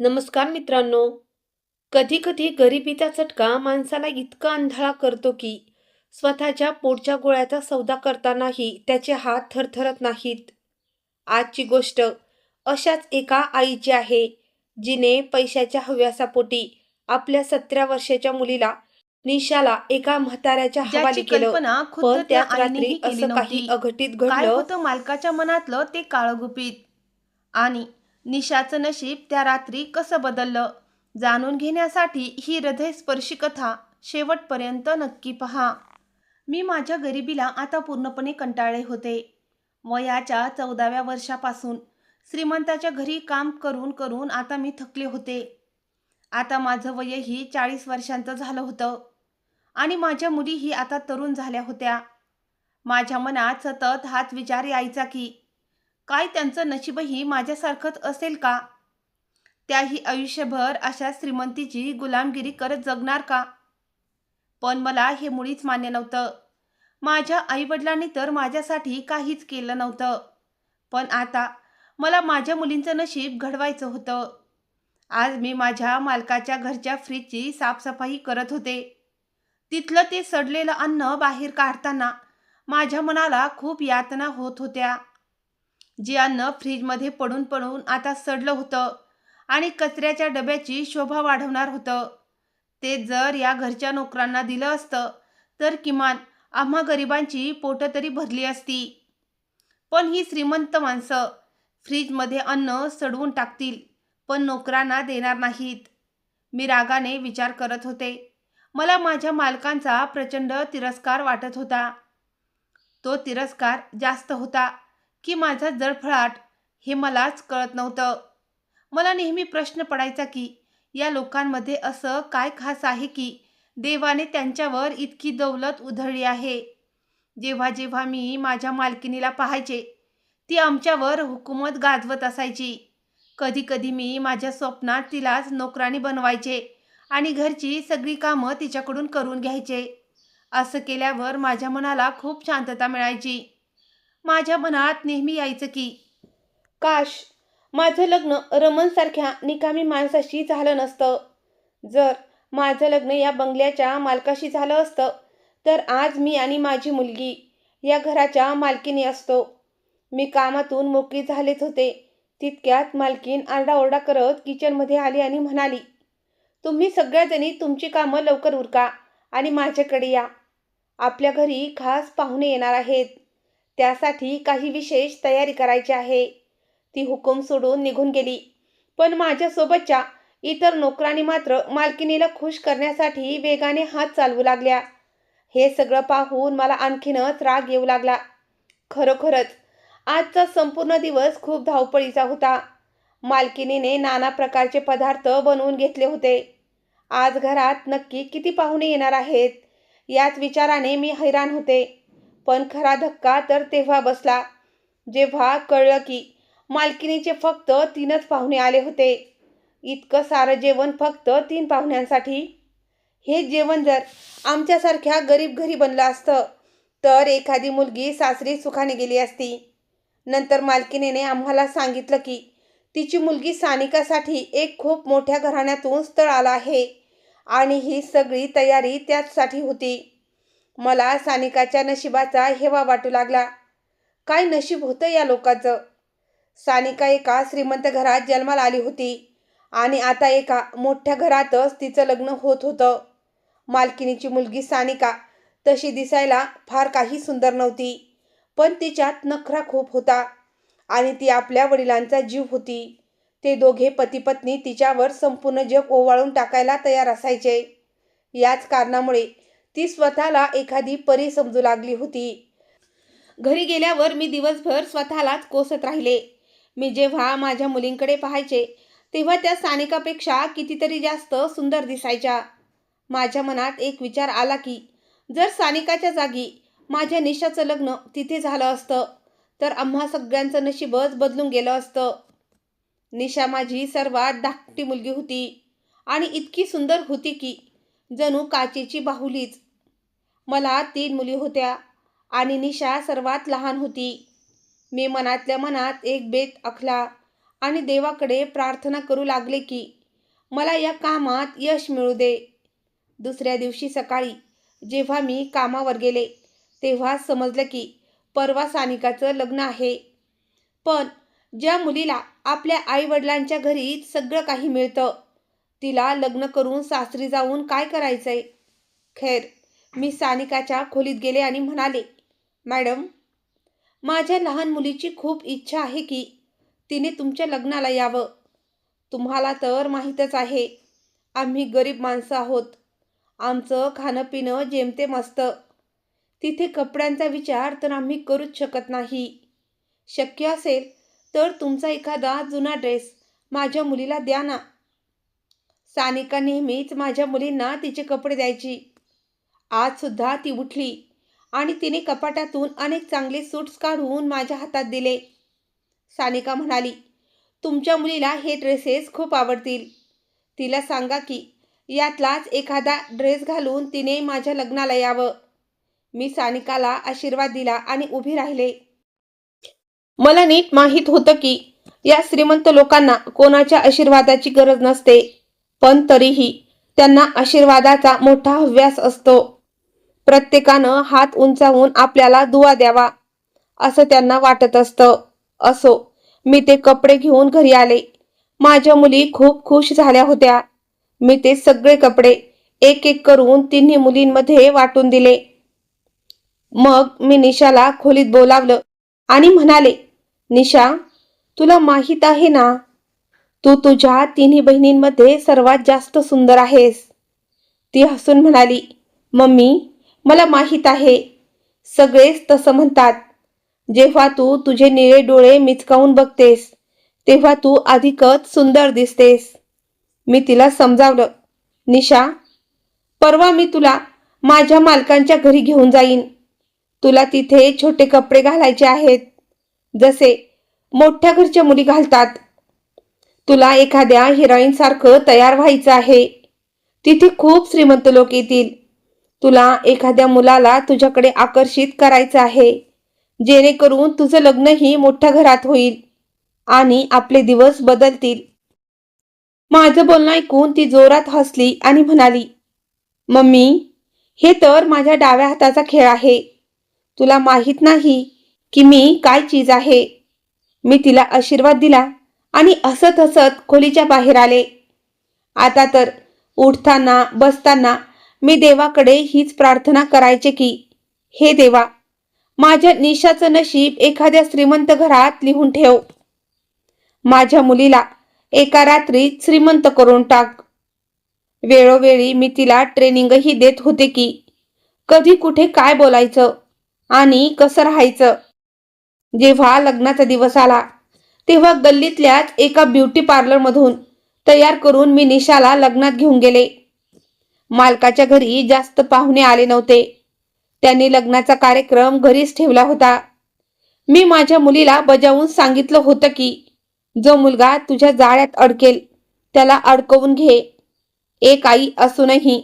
नमस्कार मित्रांनो. कधी कधी गरिबीचा चटका माणसाला इतका अंधाळा करतो की स्वतःच्या पोटच्या गोळ्याचा सौदा करतानाही त्याचे हात थरथरत नाहीत. आजची गोष्ट अशाच एका आईची आहे, जिने पैशाच्या हव्यासापोटी आपल्या 17 वर्षाच्या मुलीला निशाला एका म्हाताऱ्याच्या हवाली ज्याची केलं. कल्पना खुद्द पण त्या त्याच रात्री आईनेही केली असं काही नव्हती. अघटित काय घडलं. होतं मालकाच्या मनातलं ते काळगुपीत, आणि निशाचं नशीब त्या रात्री कसं बदललं जाणून घेण्यासाठी ही हृदयस्पर्शी कथा शेवटपर्यंत नक्की पहा. मी माझ्या गरिबीला आता पूर्णपणे कंटाळले होते. वयाच्या 14व्या वर्षापासून श्रीमंताच्या घरी काम करून करून आता मी थकले होते. आता माझं वयही 40 वर्षांचं झालं होतं आणि माझ्या मुलीही आता तरुण झाल्या होत्या. माझ्या मनात सतत हाच विचार यायचा की काय त्यांचं नशीबही माझ्यासारखंच असेल का? त्याही आयुष्यभर अशा श्रीमंतीची गुलामगिरी करत जगणार का? पण मला हे मुळीच मान्य नव्हतं. माझ्या आईवडिलांनी तर माझ्यासाठी काहीच केलं नव्हतं. पण आता मला माझ्या मुलींचं नशीब घडवायचं होतं. आज मी माझ्या मालकाच्या घरच्या फ्रीजची साफसफाई करत होते. तिथलं ते सडलेलं अन्न बाहेर काढताना माझ्या मनाला खूप यातना होत होत्या. जे अन्न फ्रीजमध्ये पडून पडून आता सडलं होतं आणि कचऱ्याच्या डब्याची शोभा वाढवणार होतं, ते जर या घरच्या नोकरांना दिलं असतं तर किमान आम्हा गरिबांची पोटं तरी भरली असती. पण ही श्रीमंत माणसं फ्रीजमध्ये अन्न सडवून टाकतील, पण नोकरांना देणार नाहीत. मी रागाने विचार करत होते. मला माझ्या मालकांचा प्रचंड तिरस्कार वाटत होता. तो तिरस्कार जास्त होता की माझा जळफळाट, हे मलाच कळत नव्हतं. मला नेहमी प्रश्न पडायचा की या लोकांमध्ये असं काय खास आहे की देवाने त्यांच्यावर इतकी दौलत उधळली आहे. जेव्हा जेव्हा मी माझ्या मालकिनीला पाहायचे, ती आमच्यावर हुकूमत गाजवत असायची. कधी कधी मी माझ्या स्वप्नात तिलाच नोकरानी बनवायचे आणि घरची सगळी कामं तिच्याकडून करून घ्यायचे. असं केल्यावर माझ्या मनाला खूप शांतता मिळायची. माझ्या मनात नेहमी यायचं की काश माझं लग्न रमणसारख्या निकामी माणसाशी झालं नसतं. जर माझं लग्न या बंगल्याच्या मालकाशी झालं असतं तर आज मी आणि माझी मुलगी या घराच्या मालकीणी असतो. मी कामातून मोकळी झालेच होते, तितक्यात मालकीण आरडाओरडा करत किचनमध्ये आली आणि म्हणाली, तुम्ही सगळ्याजणी तुमची कामं लवकर उरका आणि माझ्याकडे या. आपल्या घरी खास पाहुणे येणार आहेत, त्यासाठी काही विशेष तयारी करायची आहे. ती हुकूम सोडून निघून गेली. पण माझ्यासोबतच्या इतर नोकरांनी मात्र मालकिनीला खुश करण्यासाठी वेगाने हात चालवू लागल्या. हे सगळं पाहून मला आणखीनच राग येऊ लागला. खरोखरच आजचा संपूर्ण दिवस खूप धावपळीचा होता. मालकिनीने नाना प्रकारचे पदार्थ बनवून घेतले होते. आज घरात नक्की किती पाहुणे येणार आहेत याच विचाराने मी हैराण होते. पण खरा धक्का तर तेव्हा बसला जेव्हा कळलं की मालकिनीचे फक्त 3च पाहुणे आले होते. इतकं सारं जेवण फक्त 3 पाहुण्यांसाठी. हे जेवण जर आमच्यासारख्या गरीब घरी बनलं असतं तर एखादी मुलगी सासरी सुखाने गेली असती. नंतर मालकिनीने आम्हाला सांगितलं की तिची मुलगी सानिकासाठी एक खूप मोठ्या घराण्यातून स्थळ आलं आहे आणि ही सगळी तयारी त्याचसाठी होती. मला सानिकाच्या नशिबाचा हेवा वाटू लागला. काय नशीब होतं या लोकांचं. सानिका एका श्रीमंत घरात जन्माला आली होती आणि आता एका मोठ्या घरातच तिचं लग्न होत होतं. मालकिनीची मुलगी सानिका तशी दिसायला फार काही सुंदर नव्हती, पण तिच्यात नखरा खूप होता आणि ती आपल्या वडिलांचा जीव होती. ते दोघे पती-पत्नी तिच्यावर संपूर्ण जग ओवाळून टाकायला तयार असायचे. याच कारणामुळे ती स्वतःला एखादी परी समजू लागली होती. घरी गेल्यावर मी दिवसभर स्वतःलाच कोसत राहिले. मी जेव्हा माझ्या मुलींकडे पाहायचे तेव्हा त्या सानिकापेक्षा कितीतरी जास्त सुंदर दिसायच्या. माझ्या मनात एक विचार आला की जर सानिकाच्या जागी माझ्या निशाचं लग्न तिथे झालं असतं तर आम्हा सगळ्यांचं नशीबच बदलून गेलं असतं. निशा माझी सर्वात धाकटी मुलगी होती आणि इतकी सुंदर होती की जणू काचेची बाहुलीच. मला 3 मुली होत्या आणि निशा सर्वात लहान होती. मी मनातल्या मनात एक बेत आखला आणि देवाकडे प्रार्थना करू लागले की मला या कामात यश मिळू दे. दुसऱ्या दिवशी सकाळी जेव्हा मी कामावर गेले तेव्हा समजलं की परवा सानिकाचं लग्न आहे. पण ज्या मुलीला आपल्या आईवडिलांच्या घरी सगळं काही मिळतं तिला लग्न करून सासरी जाऊन काय करायचंय? खैर, मी सानिकाच्या खोलीत गेले आणि म्हणाले, मॅडम, माझ्या लहान मुलीची खूप इच्छा आहे की तिने तुमच्या लग्नाला यावं. तुम्हाला तर माहीतच आहे, आम्ही गरीब माणसं आहोत. आमचं खाणं पिणं जेमतेम असतं. तिथे कपड्यांचा विचार तर आम्ही करूच शकत नाही. शक्य असेल तर तुमचा एखादा जुना ड्रेस माझ्या मुलीला द्या ना. सानिका नेहमीच माझ्या मुलींना तिचे कपडे द्यायची. आज सुद्धा ती उठली आणि तिने कपाटातून अनेक चांगले सूट्स काढून माझ्या हातात दिले. सानिका म्हणाली, तुमच्या मुलीला हे ड्रेसेस खूप आवडतील. तिला सांगा की यातलाच एखादा ड्रेस घालून तिने माझ्या लग्नाला यावं. मी सानिकाला आशीर्वाद दिला आणि उभी राहिले. मला नीट माहीत होतं की या श्रीमंत लोकांना कोणाच्या आशीर्वादाची गरज नसते, पण तरीही त्यांना आशीर्वादाचा मोठा हव्यास असतो. प्रत्येकानं हात उंचावून आपल्याला दुवा द्यावा असं त्यांना वाटत असतं. असो, मी ते कपडे घेऊन घरी आले. माझ्या मुली खूप खुश झाल्या होत्या. मी ते सगळे कपडे एक एक करून तिन्ही मुलींमध्ये वाटून दिले. मग मी निशाला खोलीत बोलावलं आणि म्हणाले, निशा, तुला माहीत आहे ना, तू तुझ्या तिन्ही बहिणींमध्ये सर्वात जास्त सुंदर आहेस. ती हसून म्हणाली, मम्मी, मला माहीत आहे. सगळेच तसं म्हणतात. जेव्हा तू तुझे निळे डोळे मिचकावून बघतेस तेव्हा तू अधिकच सुंदर दिसतेस. मी तिला समजावलं, निशा, परवा मी तुला माझ्या मालकांच्या घरी घेऊन जाईन. तुला तिथे छोटे कपडे घालायचे आहेत, जसे मोठ्या घरच्या मुली घालतात. तुला एखाद्या हिरोईन सारखं तयार व्हायचं आहे. तिथे खूप श्रीमंत लोक येतील. तुला एखाद्या मुलाला तुझ्याकडे आकर्षित करायचं आहे, जेणेकरून तुझं लग्नही मोठ्या घरात होईल आणि आपले दिवस बदलतील. माझं बोलणं ऐकून ती जोरात हसली आणि म्हणाली, मम्मी, हे तर माझ्या डाव्या हाताचा खेळ आहे. तुला माहीत नाही की मी काय चीज आहे. मी तिला आशीर्वाद दिला आणि हसत हसत खोलीच्या बाहेर आले. आता तर उठताना बसताना मी देवाकडे हीच प्रार्थना करायचे की हे देवा, माझ्या निशाचं नशीब एखाद्या श्रीमंत घरात लिहून ठेव. माझ्या मुलीला एका रात्रीत श्रीमंत करून टाक. वेळोवेळी मी तिला ट्रेनिंगही देत होते की कधी कुठे काय बोलायचं आणि कसं राहायचं. जेव्हा लग्नाचा दिवस आला तेव्हा गल्लीतल्याच एका ब्युटी पार्लरमधून तयार करून मी निशाला लग्नात घेऊन गेले. मालकाच्या घरी जास्त पाहुणे आले नव्हते. त्यांनी लग्नाचा कार्यक्रम घरीच ठेवला होता. मी माझ्या मुलीला बजावून सांगितलं होतं की जो मुलगा तुझ्या जाळ्यात अडकेल त्याला अडकवून घे. एक आई असूनही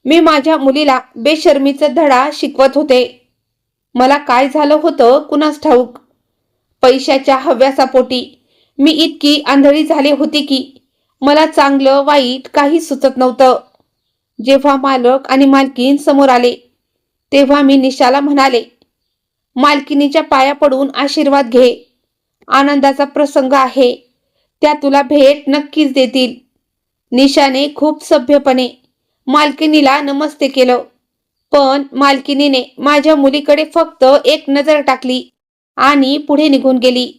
मी माझ्या मुलीला बेशर्मीचा धडा शिकवत होते. मला काय झालं होतं कुणास ठाऊक. पैशाच्या हव्यासापोटी मी इतकी आंधळी झाली होती की मला चांगलं वाईट काही सुचत नव्हतं. जेव्हा मालक आणि मालकीन समोर आले तेव्हा मी निशाला म्हणाले, मालकिनीच्या पाया पडून आशीर्वाद घे. आनंदाचा प्रसंग आहे, त्या तुला भेट नक्कीच देतील. निशाने खूप सभ्यपणे मालकिनीला नमस्ते केलं, पण मालकिनीने माझ्या मुलीकडे फक्त एक नजर टाकली आणि पुढे निघून गेली.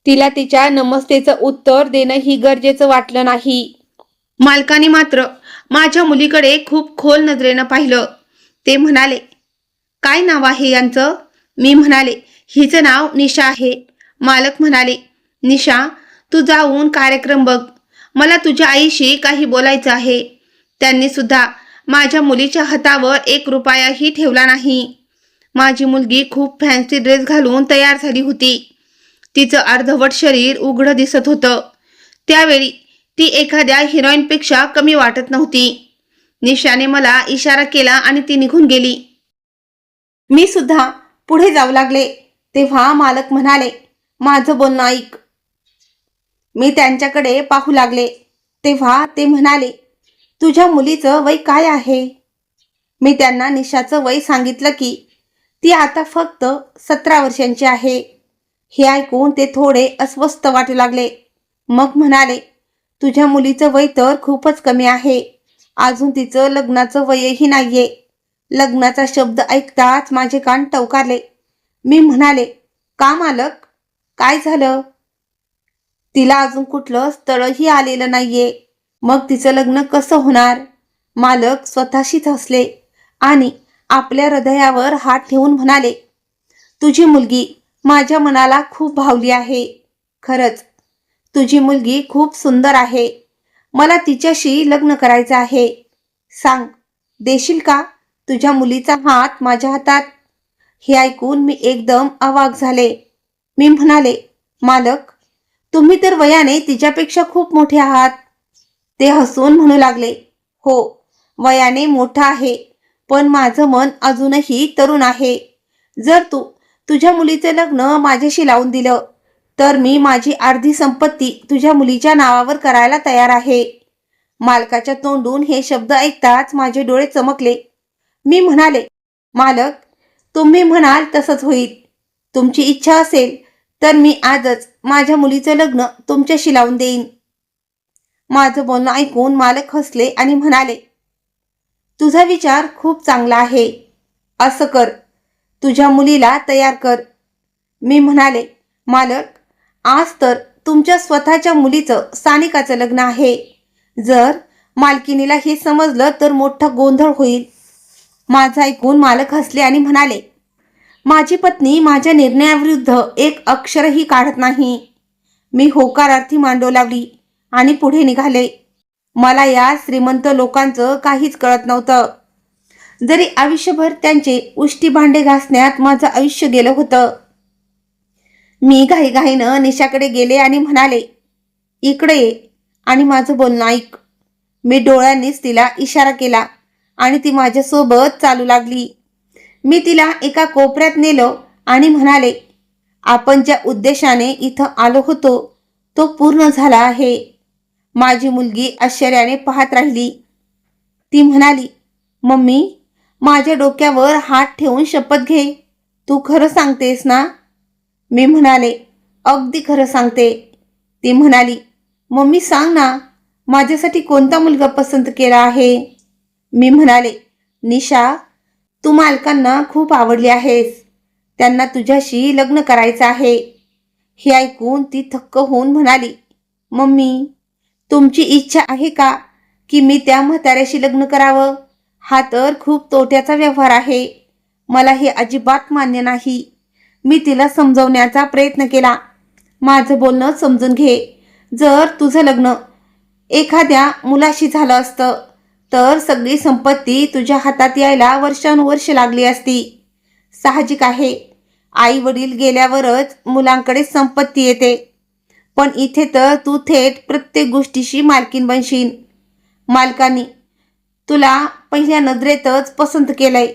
तिला तिच्या नमस्तेचं उत्तर देणंही गरजेचं वाटलं नाही. मालकाने मात्र माझ्या मुलीकडे खूप खोल नजरेनं पाहिलं. ते म्हणाले, काय नाव आहे यांचं? मी म्हणाले, हिचं नाव निशा आहे. मालक म्हणाले, निशा, तू जाऊन कार्यक्रम बघ. मला तुझ्या आईशी काही बोलायचं आहे. त्यांनी सुद्धा माझ्या मुलीच्या हातावर 1 रुपयाही ठेवला नाही. माझी मुलगी खूप फॅन्सी ड्रेस घालून तयार झाली होती. तिचं अर्धवट शरीर उघडं दिसत होतं. त्यावेळी ती एखाद्या हिरोईनपेक्षा कमी वाटत नव्हती. निशाने मला इशारा केला आणि ती निघून गेली. मी सुद्धा पुढे जाऊ लागले तेव्हा मालक म्हणाले, माझं बोलणं ऐक. मी त्यांच्याकडे पाहू लागले तेव्हा ते म्हणाले, तुझ्या मुलीचं वय काय आहे? मी त्यांना निशाचं वय सांगितलं की ती आता फक्त 17 वर्षांची आहे. हे ऐकून ते थोडे अस्वस्थ वाटू लागले. मग म्हणाले, तुझ्या मुलीचं वय तर खूपच कमी आहे. अजून तिचं लग्नाचं वयही नाहीये. लग्नाचा शब्द ऐकताच माझे कान टवकारले. मी म्हणाले, का मालक? काय झालं? तिला अजून कुठलं स्थळही आलेलं नाहीये. मग तिचं लग्न कसं होणार? मालक स्वतःशीच हसले आणि आपल्या हृदयावर हात ठेवून म्हणाले, तुझी मुलगी माझ्या मनाला खूप भावली आहे. खरंच तुझी मुलगी खूप सुंदर आहे. मला तिच्याशी लग्न करायचं आहे. सांग, देशील का तुझ्या मुलीचा हात माझ्या हातात? हे ऐकून मी एकदम अवाक झाले. मी म्हणाले, मालक, तुम्ही तर वयाने तिच्यापेक्षा खूप मोठे आहात. ते हसून म्हणू लागले, हो, वयाने मोठा आहे, पण माझं मन अजूनही तरुण आहे. जर तू तुझ्या मुलीचे लग्न माझ्याशी लावून दिलं तर मी माझी अर्धी संपत्ती तुझ्या मुलीच्या नावावर करायला तयार आहे. मालकाच्या तोंडून हे शब्द ऐकताच माझे डोळे चमकले. मी म्हणाले, मालक, तुम्ही म्हणाल तसंच होईल. तुमची इच्छा असेल तर मी आजच माझ्या मुलीचं लग्न तुमच्याशी लावून देईन. माझं बोलणं ऐकून मालक हसले आणि म्हणाले, तुझा विचार खूप चांगला आहे. असं कर, तुझ्या मुलीला तयार कर. मी म्हणाले, मालक, आज तर तुमच्या स्वतःच्या मुलीचं सानिकाचं लग्न आहे. जर मालकिनीला हे समजलं तर मोठा गोंधळ होईल. माझं ऐकून मालक हसले आणि म्हणाले, माझी पत्नी माझ्या निर्णयाविरुद्ध एक अक्षरही काढत नाही. मी होकारार्थी मांडो लावली आणि पुढे निघाले. मला या श्रीमंत लोकांचं काहीच कळत नव्हतं. जरी आयुष्यभर त्यांचे उष्टी भांडे घासण्यात माझं आयुष्य गेलं होतं. मी घाईघाईनं निशाकडे गेले आणि म्हणाले, इकडे ये आणि माझं बोलणं ऐक. मी डोळ्यांनीच तिला इशारा केला आणि ती माझ्यासोबत चालू लागली. मी तिला एका कोपऱ्यात नेलं आणि म्हणाले, आपण ज्या उद्देशाने इथं आलो होतो तो पूर्ण झाला आहे. माझी मुलगी आश्चर्याने पाहत राहिली. ती म्हणाली, मम्मी, माझ्या डोक्यावर हात ठेवून शपथ घे, तू खरं सांगतेस ना? मी म्हणाले, अगदी खरं सांगते. ती म्हणाली, मम्मी सांग ना, माझ्यासाठी कोणता मुलगा पसंत केला आहे? मी म्हणाले, निशा, तू मालकांना खूप आवडली आहेस. त्यांना तुझ्याशी लग्न करायचं आहे. हे ऐकून ती थक्क होऊन म्हणाली, मम्मी, तुमची इच्छा आहे का की मी त्या म्हाताऱ्याशी लग्न करावं? हा तर खूप तोट्याचा व्यवहार आहे. मला हे अजिबात मान्य नाही. मी तिला समजवण्याचा प्रयत्न केला. माझं बोलणं समजून घे. जर तुझं लग्न एखाद्या मुलाशी झालं असतं तर सगळी संपत्ती तुझ्या हातात यायला वर्षानुवर्ष लागली असती. साहजिक आहे, आई वडील गेल्यावरच मुलांकडे संपत्ती येते. पण इथे तर तू थेट प्रत्येक गोष्टीशी मालकीन बनशील. मालकांनी तुला पहिल्या नजरेतच पसंत केलंय.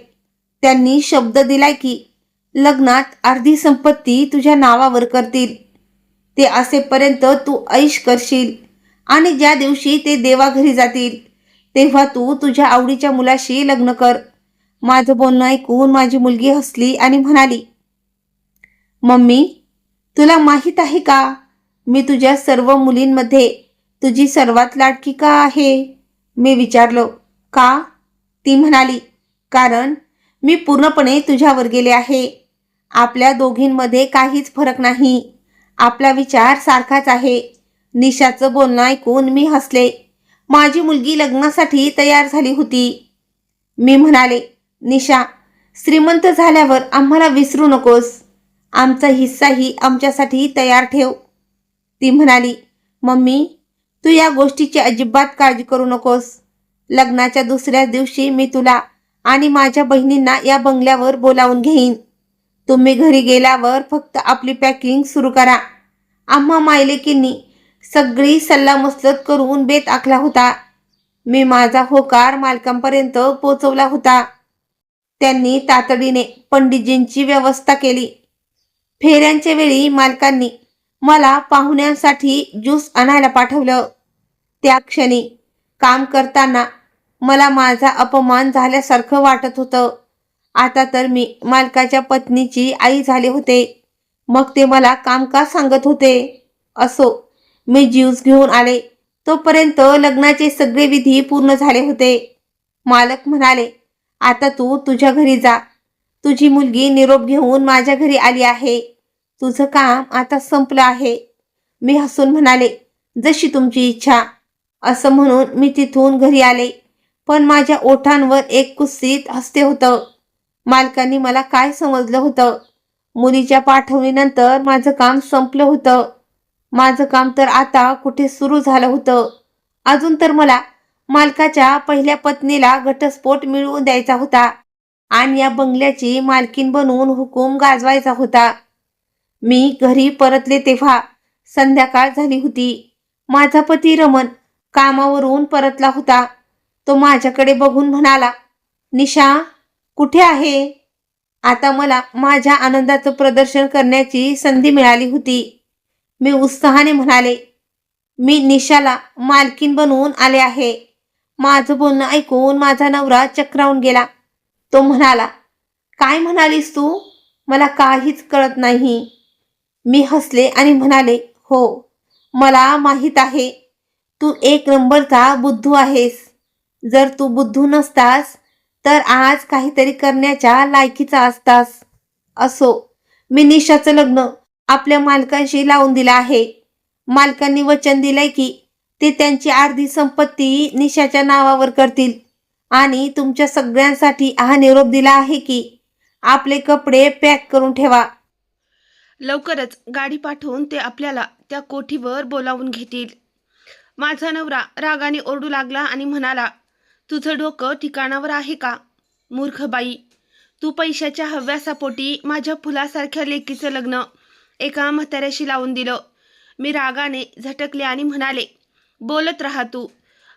त्यांनी शब्द दिलाय की लग्नात अर्धी संपत्ती तुझ्या नावावर करतील. ते असेपर्यंत तू ऐश करशील आणि ज्या दिवशी ते देवाघरी जातील तेव्हा तू तुझ्या आवडीच्या मुलाशी लग्न कर. माझं बोलणं ऐकून माझी मुलगी हसली आणि म्हणाली, मम्मी, तुला माहीत आहे का मी तुझ्या सर्व मुलींमध्ये तुझी सर्वात लाडकी का आहे? मी विचारलो, का? ती म्हणाली, कारण मी पूर्णपणे तुझ्यावर गेले आहे. आपल्या दोघींमध्ये काहीच फरक नाही. आपला विचार सारखाच आहे. निशाचं बोलणं ऐकून मी हसले. माझी मुलगी लग्नासाठी तयार झाली होती. मी म्हणाले, निशा, श्रीमंत झाल्यावर आम्हाला विसरू नकोस. आमचा हिस्साही आमच्यासाठी तयार ठेव. ती म्हणाली, मम्मी, तू या गोष्टीची अजिबात काळजी करू नकोस. लग्नाच्या दुसऱ्या दिवशी मी तुला आणि माझ्या बहिणींना या बंगल्यावर बोलावून घेईन. तुम्ही घरी गेल्यावर फक्त आपली पॅकिंग सुरू करा. आम्हा मायलेकींनी सगळी सल्लामसलत करून बेत आखला होता. मी माझा होकार मालकांपर्यंत पोचवला होता. त्यांनी तातडीने पंडितजींची व्यवस्था केली. फेऱ्यांच्या वेळी मालकांनी मला पाहुण्यांसाठी ज्यूस आणायला पाठवलं. त्या क्षणी काम करताना मला माझा अपमान झाल्यासारखं वाटत होतं. आता तर मी मालकाच्या पत्नीची आई झाले होते, मग ते मला काम का सांगत होते? असो, मी ज्यूस घेऊन आले. तोपर्यंत लग्नाचे सगळे विधी पूर्ण झाले होते. मालक म्हणाले, आता तू तुझ्या घरी जा. तुझी मुलगी निरोप घेऊन माझ्या घरी आली आहे. तुझं काम आता संपलं आहे. मी हसून म्हणाले, जशी तुमची इच्छा. असं म्हणून मी तिथून घरी आले, पण माझ्या ओठांवर एक कुत्सित हास्य होतं. मालकांनी मला काय समजलं होतं? मुलीच्या पाठवणीनंतर माझं काम संपलं होतं. माझं काम तर आता कुठे सुरू झालं होतं. अजून तर मला मालकाच्या पहिल्या पत्नीला घटस्फोट मिळवून द्यायचा होता आणि या बंगल्याची मालकीण बनवून हुकूम गाजवायचा होता. मी घरी परतले तेव्हा संध्याकाळ झाली होती. माझा पती रमन कामावरून परतला होता. तो माझ्याकडे बघून म्हणाला, निशा कुठे आहे? आता मला माझ्या आनंदाचं प्रदर्शन करण्याची संधी मिळाली होती. मी उत्साहाने म्हणाले, मी निशाला मालकीण बनवून आले आहे. माझं बोलणं ऐकून माझा नवरा चक्रावून गेला. तो म्हणाला, काय म्हणालीस तू? मला काहीच कळत नाही. मी हसले आणि म्हणाले, हो, मला माहीत आहे. तू एक नंबरचा बुद्धू आहेस. जर तू बुद्धू नसतास तर आज काहीतरी करण्याच्या लायकीचा असतास. असो, मी निशाचं लग्न आपल्या मालकांशी लावून दिलं आहे. मालकांनी वचन दिलंय की ते त्यांची अर्धी संपत्ती निशाच्या नावावर करतील आणि तुमच्या सगळ्यांसाठी हा निरोप दिला आहे की आपले कपडे पॅक करून ठेवा. लवकरच गाडी पाठवून ते आपल्याला त्या कोठीवर बोलावून घेतील. माझा नवरा रागाने ओरडू लागला आणि म्हणाला, तुझं डोकं ठिकाणावर आहे का? मूर्ख बाई, तू पैशाच्या हव्यासापोटी माझ्या फुलासारख्या लेकीचं लग्न एका म्हाताऱ्याशी लावून दिलं. मी रागाने झटकले आणि म्हणाले, बोलत राहा तू.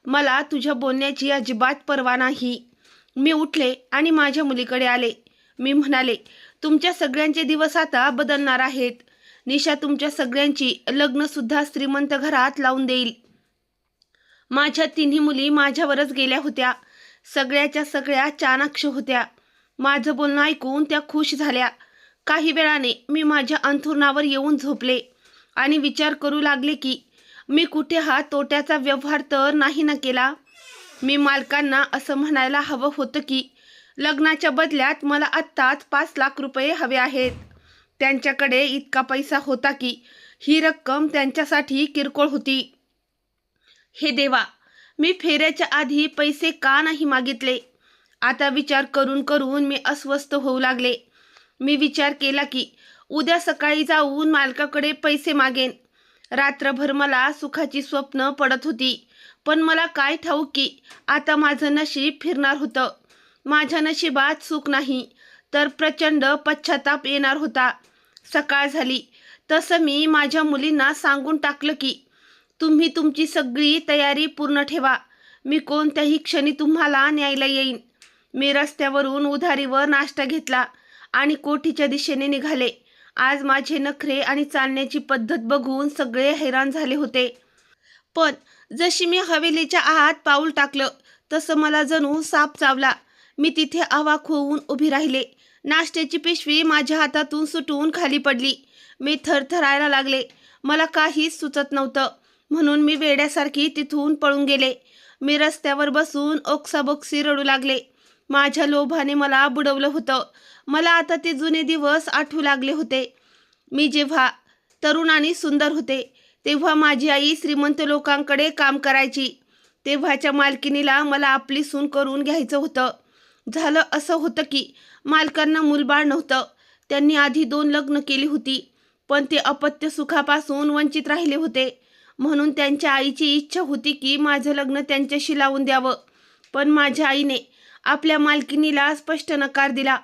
मला तुझ्या बोलण्याची अजिबात पर्वा नाही. मी उठले आणि माझ्या मुलीकडे आले. मी म्हणाले, तुमच्या सगळ्यांचे दिवस आता बदलणार आहेत. निशा तुमच्या सगळ्यांची लग्नसुद्धा श्रीमंत घरात लावून देईल. माझ्या तिन्ही मुली माझ्यावरच गेल्या होत्या. सगळ्याच्या सगळ्या चाणाक्ष होत्या. माझं बोलणं ऐकून त्या खुश झाल्या. काही वेळाने मी माझ्या अंथरुणावर येऊन झोपले आणि विचार करू लागले की मी कुठे हा तोट्याचा व्यवहार तर नाही ना केला. मी मालकांना असं म्हणायला हवं होतं की लग्नाच्या बदल्यात मला आत्ताच 5 लाख रुपये हवे आहेत. त्यांच्याकडे इतका पैसा होता की ही रक्कम त्यांच्यासाठी किरकोळ होती. हे देवा, मी फेऱ्याच्या आधी पैसे का नाही मागितले? आता विचार करून करून मी अस्वस्थ होऊ लागले. मी विचार केला की उद्या सकाळी जाऊन मालकाकडे पैसे मागेन. रात्रभर मला सुखाची स्वप्न पडत होती, पण मला काय ठाऊक की आता माझं नशीब फिरणार होतं. माझ्या नशिबात सुख नाही तर प्रचंड पश्चाताप येणार होता. सकाळ झाली तसं मी माझ्या मुलींना सांगून टाकलं की तुम्ही तुमची सगळी तयारी पूर्ण ठेवा. मी कोणत्याही क्षणी तुम्हाला न्यायला येईन. मी रस्त्यावरून उधारीवर नाश्ता घेतला आणि कोठीच्या दिशेने निघाले. आज माझे नखरे आणि चालण्याची पद्धत बघून सगळे हैराण झाले होते. पण जशी मी हवेलीच्या आत पाऊल टाकलं तसं मला जणू साप चावला. मी तिथे अवाक होऊन उभी राहिले. नाश्त्याची पिशवी माझ्या हातातून सुटून खाली पडली. मी थरथरायला लागले. मला काहीच सुचत नव्हतं, म्हणून मी वेड्यासारखी तिथून पळून गेले. मी रस्त्यावर बसून ओक्साबोक्सी रडू लागले. माझ्या लोभाने मला बुडवलं होतं. मला आता ते जुने दिवस आठवू लागले होते. मी जेव्हा तरुण आणि सुंदर होते तेव्हा माझी आई श्रीमंत लोकांकडे काम करायची. तेव्हाच्या मालकिनीला मला आपली सून करून घ्यायचं होतं. झालं असं होतं की मालकांना मूलबाळ नव्हतं. त्यांनी आधी 2 लग्न केली होती, पण ते अपत्य सुखापासून वंचित राहिले होते. म्हणून त्यांच्या आईची इच्छा होती की माझं लग्न त्यांच्याशी लावून द्यावं. पण माझ्या आईने आपल्या मालकिनीला स्पष्ट नकार दिला.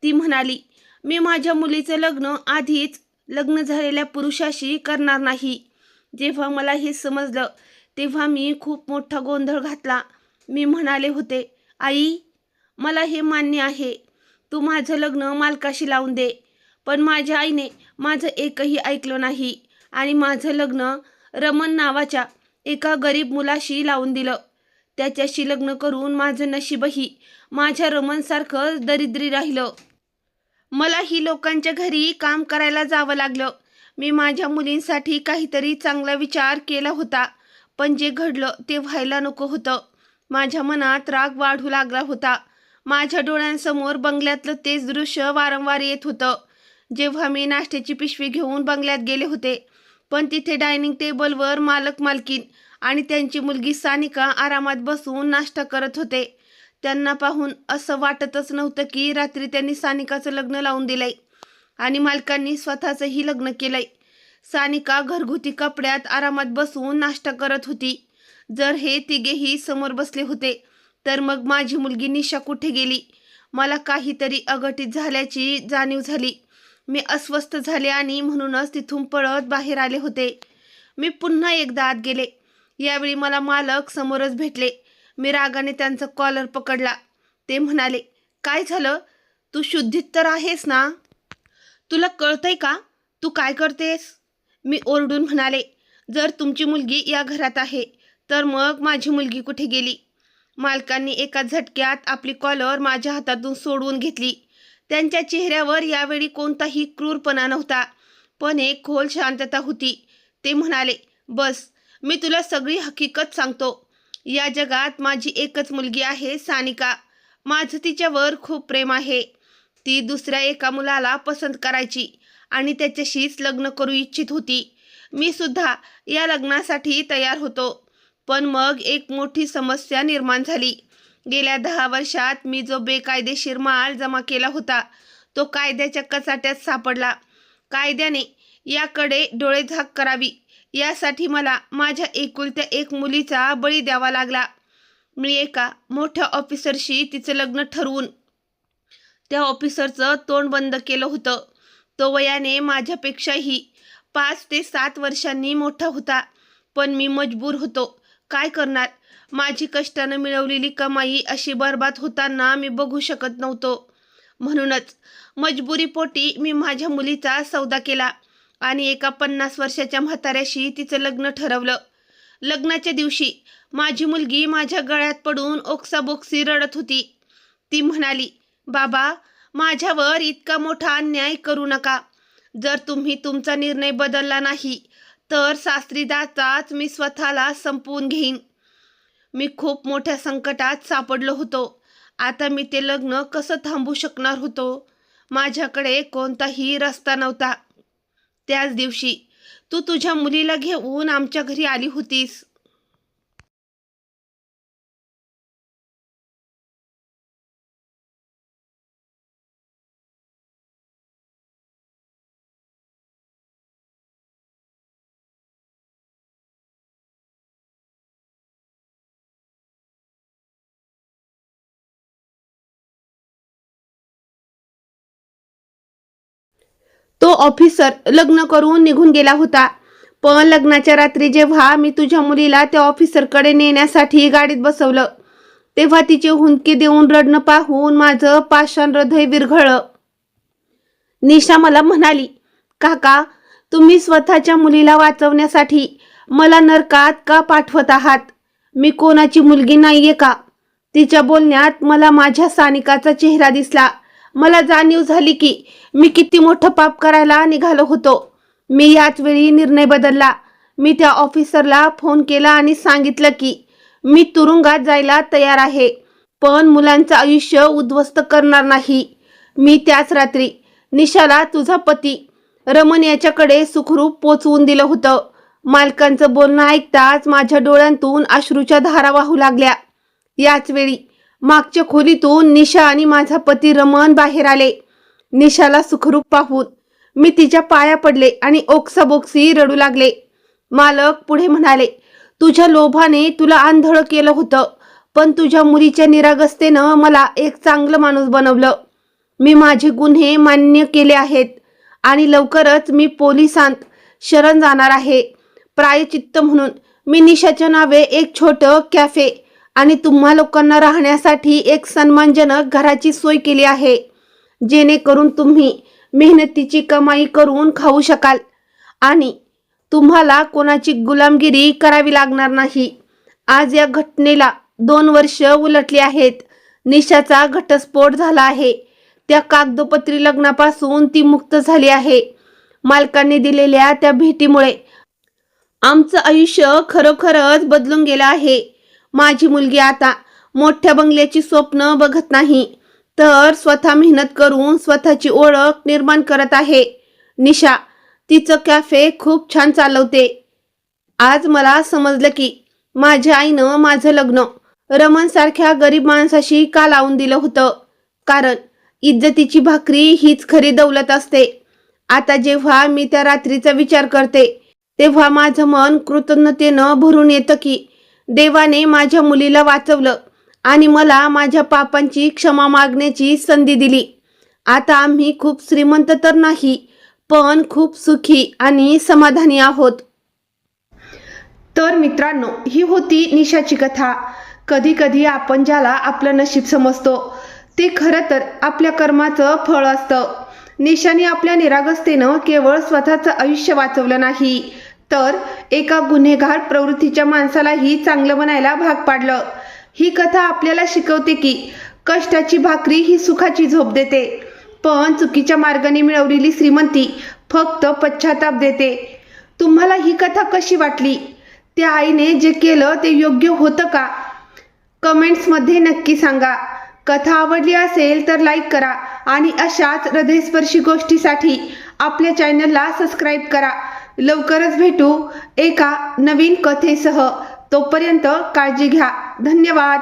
ती म्हणाली, मी माझ्या मुलीचं लग्न आधीच लग्न झालेल्या पुरुषाशी करणार नाही. जेव्हा मला हे समजलं तेव्हा मी खूप मोठा गोंधळ घातला. मी म्हणाले होते, आई, मला हे मान्य आहे, तू माझं लग्न मालकाशी लावून दे. पण माझ्या आईने माझं एकही ऐकलं नाही आणि माझं लग्न रमन नावाच्या एका गरीब मुलाशी लावून दिलं. त्याच्याशी लग्न करून माझं नशीबही माझ्या रमनसारखं दरिद्री राहिलं. मलाही लोकांच्या घरी काम करायला जावं लागलं. मी माझ्या मुलींसाठी काहीतरी चांगला विचार केला होता, पण जे घडलं ते व्हायला नको होतं. माझ्या मनात राग वाढू लागला होता. माझ्या डोळ्यांसमोर बंगल्यातलं तेच दृश्य वारंवार येत होतं. जेव्हा मी नाश्त्याची पिशवी घेऊन बंगल्यात गेले होते, पण तिथे डायनिंग टेबलवर मालक मालकीण आणि त्यांची मुलगी सानिका आरामात बसून नाश्ता करत होते. त्यांना पाहून असं वाटतच नव्हतं की रात्री त्यांनी सानिकाचं लग्न लावून दिलंय आणि मालकांनी स्वतःचंही लग्न केलंय. सानिका घरगुती कपड्यात आरामात बसून नाश्ता करत होती. जर हे तिघेही समोर बसले होते तर मग माझी मुलगी निशा कुठे गेली? मला काहीतरी अघटित झाल्याची जाणीव झाली. मी अस्वस्थ झाले आणि म्हणूनच तिथून पळत बाहेर आले होते. मी पुन्हा एकदा आत गेले. यावेळी मला मालक समोरच भेटले. मी रागाने त्यांचा कॉलर पकडला. ते म्हणाले, काय झालं? तू शुद्धीत तर आहेस ना? तुला कळतंय का तू काय करतेस? मी ओरडून म्हणाले, जर तुमची मुलगी या घरात आहे तर मग माझी मुलगी कुठे गेली? मालकांनी एका झटक्यात आपली कॉलर माझ्या हातातून सोडवून घेतली. त्यांच्या चेहऱ्यावर यावेळी कोणताही क्रूरपणा नव्हता, पण एक खोल शांतता होती. ते म्हणाले, बस, मी तुला सगळी हकीकत सांगतो. या जगात माझी एकच मुलगी आहे, सानिका. माझं तिच्यावर खूप प्रेम आहे. ती दुसऱ्या एका मुलाला पसंत करायची आणि त्याच्याशीच लग्न करू इच्छित होती. मी सुद्धा या लग्नासाठी तयार होतो. पण मग एक मोठी समस्या निर्माण झाली. गेल्या 10 वर्षात मी जो बेकायदेशीर माल जमा केला होता तो कायद्याच्या कचाट्यात सापडला. कायद्याने याकडे डोळेझाक करावी यासाठी मला माझ्या एकुलत्या एक मुलीचा बळी द्यावा लागला. मी एका मोठ्या ऑफिसरशी तिचं लग्न ठरवून त्या ऑफिसरचं तोंड बंद केलं होतं. तो वयाने माझ्यापेक्षाही 5 ते 7 वर्षांनी मोठा होता, पण मी मजबूर होतो. काय करणार? माझी कष्टानं मिळवलेली कमाई अशी बर्बाद होताना मी बघू शकत नव्हतो. म्हणूनच मजबुरीपोटी मी माझ्या मुलीचा सौदा केला आणि एका 50 वर्षाच्या म्हाताऱ्याशी तिचं लग्न ठरवलं. लग्नाच्या दिवशी माझी मुलगी माझ्या गळ्यात पडून ओक्साबोक्सी रडत होती. ती म्हणाली, बाबा, माझ्यावर इतका मोठा अन्याय करू नका. जर तुम्ही तुमचा निर्णय बदलला नाही तर सासरीदाचाच मी स्वतःला संपवून घेईन. मी खूप मोठ्या संकटात सापडलो होतो. आता मी ते लग्न कसं थांबवू शकणार होतो? माझ्याकडे कोणताही रस्ता नव्हता. त्याच दिवशी तू तुझ्या मुलीला घेऊन आमच्या घरी आली होतीस. तो ऑफिसर लग्न करून निघून गेला होता. पण लग्नाच्या रात्री जेव्हा मी तुझ्या मुलीला त्या ऑफिसरकडे नेण्यासाठी गाडीत बसवलं तेव्हा तिचे हुंदके देऊन रडणं पाहून माझं पाषाण हृदय विरघळलं. निशा मला म्हणाली, काका, तुम्ही स्वतःच्या मुलीला वाचवण्यासाठी मला नरकात का पाठवत आहात? मी कोणाची मुलगी नाहीये का? तिच्या बोलण्यात मला माझ्या सानिकाचा चेहरा दिसला. मला जाणीव झाली की मी किती मोठं पाप करायला निघालो होतो. मी याच वेळी निर्णय बदलला. मी त्या ऑफिसरला फोन केला आणि सांगितलं की मी तुरुंगात जायला तयार आहे, पण मुलांचं आयुष्य उद्ध्वस्त करणार नाही. मी त्याच रात्री निशाला तुझा पती रमन याच्याकडे सुखरूप पोचवून दिलं होतं. मालकांचं बोलणं ऐकताच माझ्या डोळ्यांतून अश्रूच्या धारा वाहू लागल्या. याच वेळी मागच्या खोलीतून निशा आणि माझा पती रमन बाहेर आले. निशाला सुखरूप पाहून मी तिच्या पाया पडले आणि ओक्साबोक्सी रडू लागले. मालक पुढे म्हणाले, तुझ्या लोभाने तुला आंधळ केलं होतं, पण तुझ्या मुलीच्या निरागसतेनं मला एक चांगलं माणूस बनवलं. मी माझे गुन्हे मान्य केले आहेत आणि लवकरच मी पोलिसांत शरण जाणार आहे. प्रायचित्त म्हणून मी निशाच्या नावे एक छोटं कॅफे आणि तुम्हा लोकांना राहण्यासाठी एक सन्मानजनक घराची सोय केली आहे, जेणेकरून तुम्ही मेहनतीची कमाई करून खाऊ शकाल आणि तुम्हाला कोणाची गुलामगिरी करावी लागणार नाही. आज या घटनेला 2 वर्ष उलटली आहेत. निशाचा घटस्फोट झाला आहे. त्या कागदोपत्री लग्नापासून ती मुक्त झाली आहे. मालकांनी दिलेल्या त्या भेटीमुळे आमचं आयुष्य खरोखरच बदलून गेलं आहे. माझी मुलगी आता मोठ्या बंगल्याची स्वप्न बघत नाही, तर स्वतः मेहनत करून स्वतःची ओळख निर्माण करत आहे. निशा तिचं कॅफे खूप छान चालवते. आज मला समजलं की माझ्या आईनं माझं लग्न रमणसारख्या गरीब माणसाशी का लावून दिलं होतं. कारण इज्जतीची भाकरी हीच खरी दौलत असते. आता जेव्हा मी त्या रात्रीचा विचार करते, तेव्हा माझं मन कृतज्ञतेनं भरून येतं की देवाने माझ्या मुलीला वाचवलं आणि मला माझ्या पापांची क्षमा मागण्याची संधी दिली. आता आम्ही खूप श्रीमंत तर नाही, पण खूप सुखी आणि समाधानी आहोत. तर मित्रांनो, ही होती निशाची कथा. कधी कधी आपण ज्याला आपलं नशीब समजतो ते खरं तर आपल्या कर्माचं फळ असतं. निशाने आपल्या निरागसतेनं केवळ स्वतःचं आयुष्य वाचवलं नाही, तर एका गुन्हेगार प्रवृत्तीच्या माणसालाही चांगलं बनायला भाग पाडलं. ही कथा आपल्याला शिकवते की कष्टाची भाकरी ही सुखाची झोप देते, पण चुकीच्या मार्गाने मिळवलेली श्रीमंती फक्त पश्चाताप देते. तुम्हाला ही कथा कशी वाटली? त्या आईने जे केलं ते योग्य होतं का? कमेंट्समध्ये नक्की सांगा. कथा आवडली असेल तर लाईक करा आणि अशाच हृदयस्पर्शी गोष्टीसाठी आपल्या चॅनलला सबस्क्राईब करा. लवकरच भेटू एका नवीन कथेसह. तोपर्यंत काळजी घ्या. धन्यवाद.